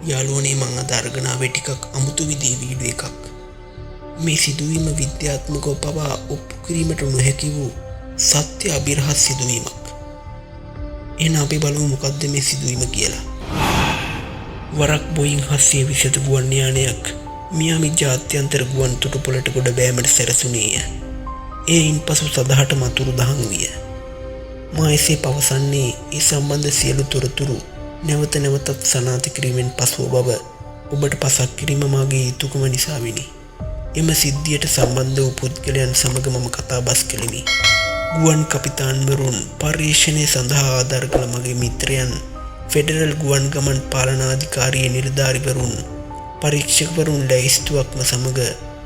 යාළුවනේ මං අද අරගෙන ආවේ ටිකක් අමුතු විදිහේ වීඩියෝ එකක්. මේ සිදුවීම විද්‍යාත්මකව පවා ඔප්පු කිරීමට නොහැකි වූ සත්‍ය අභිරහස් සිදුවීමක්. එහෙනම් අපි බලමු මොකද්ද මේ සිදුවීම කියලා. වරක් බෝයින් 727 ගුවන් යානයක් මියාමි ජාත්‍යන්තර ගුවන් තොටුපළට ගොඩ බෑමට සැරසුණේය. එයින් පසු සදහට මතුරු දහන් විය. මා එසේ පවසන්නේ ඒ සම්බන්ධ සියලු තොරතුරු නැවත නැවතත් සනාථ කිරීමෙන් පසුව බව ඔබට පසක් කිරීම මාගේ යුතුකම නිසාවෙනි. එම සිද්ධියට සම්බන්ධ වූ පුද්ගලයන් සමග මම කතා බස් කෙලිමි. ගුවන් කපිතාන්වරුන් පර්යේෂණය සඳහා ආධාර කළ මගේ මිත්‍රයන්, ෆෙඩරල් ගුවන් ගමන් පාලනාධිකාරියේ නිලධාරිවරුන්, පරීක්ෂකවරුන් ලැයිස්තුවක්ම සමග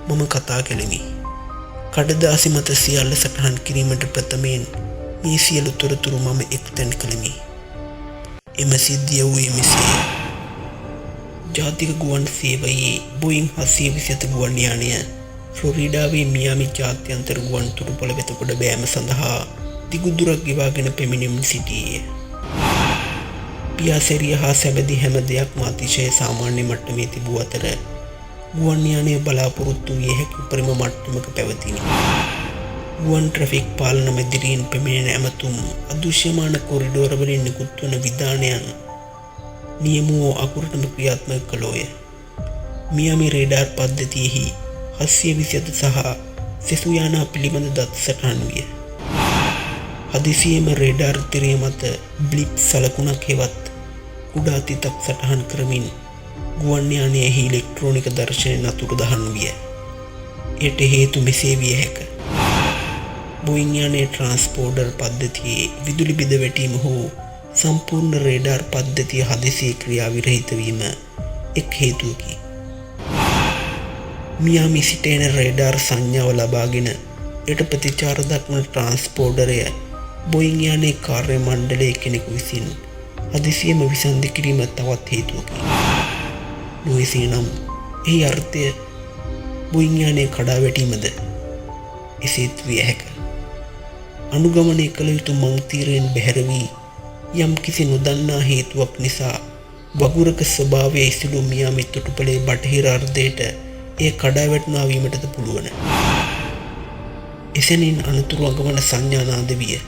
මම කතා කෙලිමි. කඩදාසි මත සියල්ල සටහන් කිරීමට ප්‍රථමයෙන් මේ සියලු තොරතුරු මම එක්තැන් කළෙමි. එම සිද්ධිය වූයේ මෙසේය. ජාතික ගුවන් සේවයේ බෝයින් 727 ගුවන් යානය ෆ්ලොරිඩාවේ මියාමි ජාත්‍යන්තර ගුවන් තොටුපළ වෙත ගොඩ බෑම සඳහා දිගු දුරක් ගෙවාගෙන පැමිණෙමින් සිටියේය. පියාසෙරිය හා සැබැදි හැම දෙයක්ම අතිශය සාමාන්‍ය මට්ටමේ තිබූ අතර ගුවන් යානය බලාපොරොත්තු විය හැකි උපරිම මට්ටමක පැවතිණි. ගුවන් ට්‍රැෆික් පාලන මැදිරියෙන් පැමිණෙන ඇමතුම්, අදෘශ්‍යමාන කොරිඩෝර වලින් නිකුත් වන විධානයන් නියමුව අකුරටම ක්‍රියාත්මක කළෝය. මියාමි රේඩාර් පද්ධතියෙහි 727 සහ සෙසු යානා පිළිබඳ දත් සටහන් විය. හදිසියේම රේඩාර් තිරය මත බ්ලිප් සලකුණක් හෙවත් කුඩා තිතක් සටහන් කරමින් ගුවන් යානයෙහි ඉලෙක්ට්‍රෝනික දර්ශනය නතුරු දහන් විය. එයට හේතු මෙසේ විය හැක. බෝයින් යානයේ ට්‍රාන්ස්පෝන්ඩර් පද්ධතියේ විදුලි බිඳ වැටීම හෝ සම්පූර්ණ රේඩාර් පද්ධතිය හදිසියේ ක්‍රියා විරහිත වීම එක් හේතුවකි. මියාමි සිට එන රේඩාර් සංඥාව ලබාගෙන එයට ප්‍රතිචාර දක්වන ට්‍රාන්ස්පෝන්ඩරය බෝයින් යානයේ කාර්ය මණ්ඩලයේ කෙනෙකු විසින් හදිසියෙම විසන්ධි කිරීම තවත් හේතුවකි. නොවේසේ නම් එහි අර්ථය බෝයින් යානයේ කඩා වැටීමද? එසේත් විය හැක. අනුගමනය කළ යුතු මංතීරයෙන් බැහැර වී යම් කිසි නොදන්නා හේතුවක් නිසා වගුරක ස්වභාවය ඉසිලු මියාමි තොටුපළේ බටහිර අර්ධයට එය කඩා වැටුණා වීමටද පුළුවන. එසැනින් අනතුරු අඟවන සංඥානාද විය.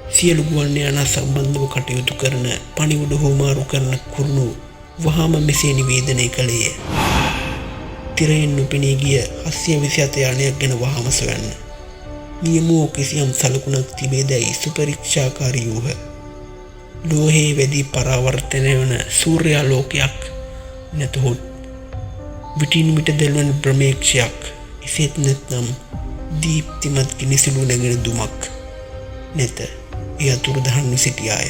සියලු ගුවන් යානා සම්බන්ධව කටයුතු කරන පණිවුඩ හුවමාරු කරන කුරුණු වහාම මෙසේ නිවේදනය කළේය. තිරයෙන් නොපෙනී ගිය 727 යානයක් ගැන වහාම සොයන්න. නියමුව කිසියම් සලකුණක් තිබේදැයි සුපරීක්ෂාකාරී වූහ. ලෝහයේ වැදී පරාවර්තනය වන සූර්යාලෝකයක් නැතහොත් විටින් විට දැල්වන බ්‍රහ්මේක්ෂයක්, එසේත් නැත්නම් දීප්තිමත් කිනිසුළු නැගෙන දුමක් නැත. එය අතුරුදහන්ව සිටියාය.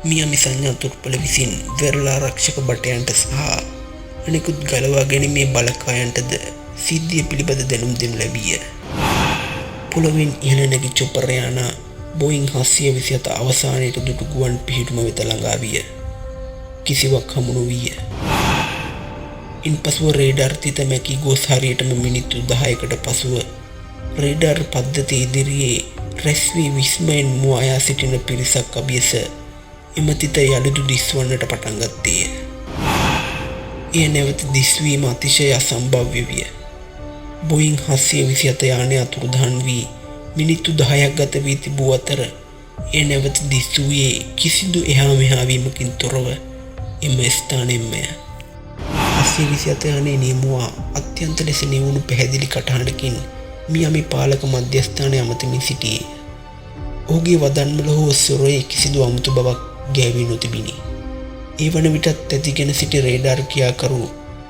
මියාමි සංඥා තොටුපළ විසින් වෙරළාරක්ෂක භටයන්ට සහ අනෙකුත් ගලවා ගැනීමේ බලකායන්ටද සිද්ධිය පිළිබඳ දැනුම් දෙනු ලැබිය. පොළොවෙන් ඉහළ නැගි චොපර් යානා බෝයින් 727 අවසානයේ දුටු ගුවන් පිහිටුම වෙත ළඟා විය. කිසිවක් හමු නොවිය. ඉන්පසුව රේඩාර් තිත මැකී ගොස් හරියටම මිනිත්තු 10කට පසුව රේඩාර් පද්ධතිය ඉදිරියේ රැස් වී විස්මයෙන් මුවායා සිටින පිරිසක් අභියස එම තිත යළිදු දිස්වන්නට පටන් ගත්තේය. එය නැවත දිස්වීම අතිශය අසම්භව්‍ය විය. බෝයින් 727 යානය අතුරුදහන් වී මිනිත්තු 10ක් ගත වී තිබූ අතර එය නැවත දිස්වූයේ කිසිදු එහා මෙහා වීමකින් තොරව එම ස්ථානයෙන්මය. 727 යානයේ නියමුවා අත්‍යන්ත ලෙස නිවුණු පැහැදිලි කටහඬකින් මියාමි පාලක මධ්‍යස්ථානයේ අමතමින් සිටියේ. ඔහුගේ වදන්වල හෝ ස්වරයේ කිසිදු අමුතු බවක් ගෑවී නොතිබිණි. ඒ වන විටත් ඇතිගෙන සිටි රේඩාර් ක්‍රියාකරු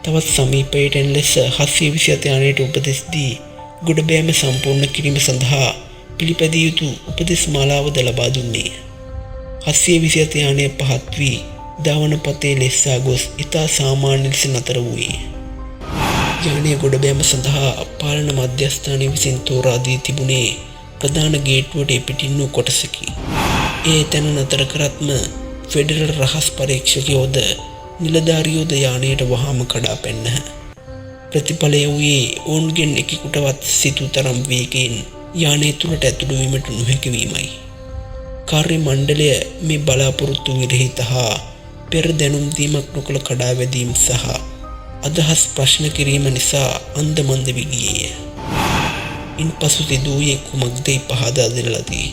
තවත් සමීපයට එන ලෙස 727 යානයට උපදෙස් දී ගොඩබෑම සම්පූර්ණ කිරීම සඳහා පිළිපැදිය යුතු උපදෙස් මාලාවද ලබා දුන්නේය. 727 යානය පහත් වී ධාවන පතේ ලෙස්සා ගොස් ඉතා සාමාන්‍ය ලෙස නතර වූයේ. යානය ගොඩබෑම සඳහා පාලන මධ්‍යස්ථානය විසින් තෝරා දී තිබුණේ ප්‍රධාන ගේට්ටුවට එපිටින් වූ කොටසකි. ඒ තැන නතර කරත්ම ෆෙඩරල් රහස් පරීක්ෂකයෝද නිලධාරියෝද යානයට වහාම කඩා පැන්නහ. ප්‍රතිඵලය වූයේ ඔවුන්ගෙන් එකෙකුටවත් සිතූ තරම් වේගයෙන් යානය තුළට ඇතුළු වීමට නොහැකි වීමයි. කාර්ය මණ්ඩලය මේ බලාපොරොත්තු විරහිත හා පෙර දැනුම් දීමක් නොකළ කඩාවැදීම් සහ අදහස් ප්‍රශ්න කිරීම නිසා අන්දමන්ද වී ගියේය. ඉන්පසු සිදුවූයේ කුමක්දයි පහදා දෙන ලදී.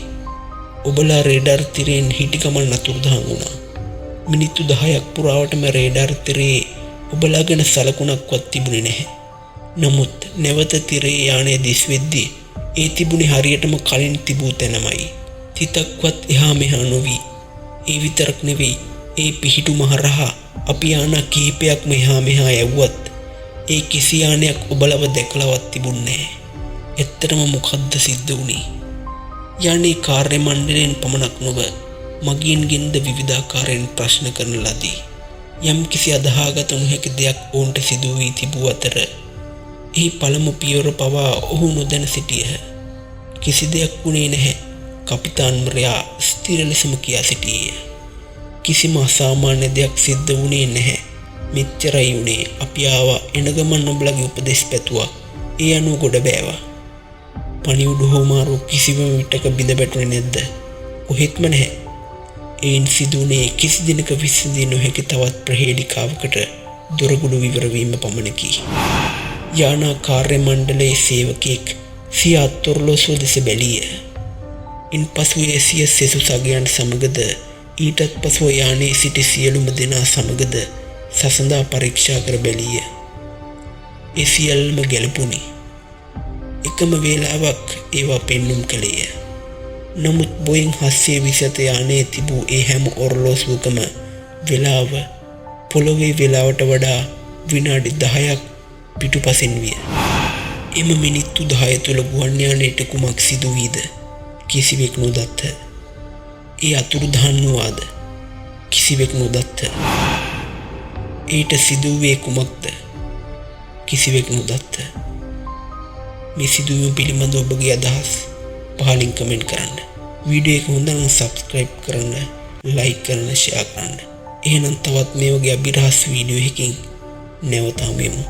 ඔබලා රේඩාර් තිරයෙන් හිටි ගමන් අතුරුදහන් වුණා. මිනිත්තු 10ක් පුරාවටම රේඩාර් තිරයේ ඔබලා ගැන සලකුණක්වත් තිබුණේ නැහැ. නමුත් නැවත තිරයේ යානය දිස්වෙද්දී ඒ තිබුණේ හරියටම කලින් තිබූ තැනමයි. තිතක්වත් එහා මෙහා නොවී. ඒ විතරක් නෙවෙයි, ඒ පිහිටුම හරහා අපි යානා කිහිපයක්ම එහා මෙහා යවුවත් ඒ කිසි යානයක් ඔබලව දැකලවත් තිබුණේ නැහැ. ඇත්තටම මොකද්ද සිද්ධ වුණේ? යානේ කාර්ය මණ්ඩලයෙන් පමණක් නොව මගීන්ගෙන්ද විවිධාකාරයෙන් ප්‍රශ්න කරන ලදී. යම් කිසි අදහාගත නොහැකි දෙයක් ඔවුන්ට සිදු වී තිබූ අතර එහි පළමු පියවර පවා ඔහු නොදැන සිටියහ. කිසි දෙයක් වුණේ නැහැ, කපිතාන්වරයා ස්ථිර ලෙසම කියා සිටියේය. කිසිම අසාමාන්‍ය දෙයක් සිද්ධ වුණේ නැහැ. මෙච්චරයි වුණේ. අපි ආවා, එන ගමන් ඔබලගේ උපදෙස් පැතුවා. ඒ අනුව ගොඩ බෑවා. පණිවුඩ හෝමාරු කිසිම විටක බිඳ වැටුනේ නැද්ද? කොහෙත්ම නැහැ. එයින් සිදුවුණේ කිසි දිනක විසඳිය නොහැකි තවත් ප්‍රහේලිකාවකට දොරගුළු විවරවීම පමණකි. යානා කාර්ය මණ්ඩලයේ සේවකයෙක් සිය අත්ඔරලෝසුව දෙස බැලීය. ඉන්පසු ඒ සිය සෙසු සගයන් සමගද ඊටත් පසුව යානයේ සිටි සියලුම දෙනා සමගද සසඳා පරීක්ෂා කර බැලීය. ඒ සියල්ලම ගැලපුණි. එකම වේලාවක් ඒවා පෙන්නුම් කළේය. නමුත් බෝයින් 727 යානයේ තිබූ ඒ හැම ඔරලෝසුවකම වේලාව පොළොවේ වේලාවට වඩා විනාඩි 10ක් පිටුපසින් විය. එම මිනිත්තු 10 තුළ ගුවන් යානයට කුමක් සිදු වීද? කිසිවෙක් නොදත්ත. ඒ අතුරුදහන් වූවාද? කිසිවෙක් නොදත්ත. ඊට සිදුවේ කුමක්ද? කිසිවෙක් නොදත්ත. මේ සිදුවීම පිළිබඳව ඔබගේ අදහස් පහලින් කමෙන්ට් කරන්න. වීඩියෝ එක හොඳ නම් සබ්ස්ක්‍රයිබ් කරන්න, ලයික් කරන්න, ෂෙයා කරන්න. එහෙනම් තවත් මේ වගේ අභිරහස් වීඩියෝ එකකින් නැවත හමුවෙමු.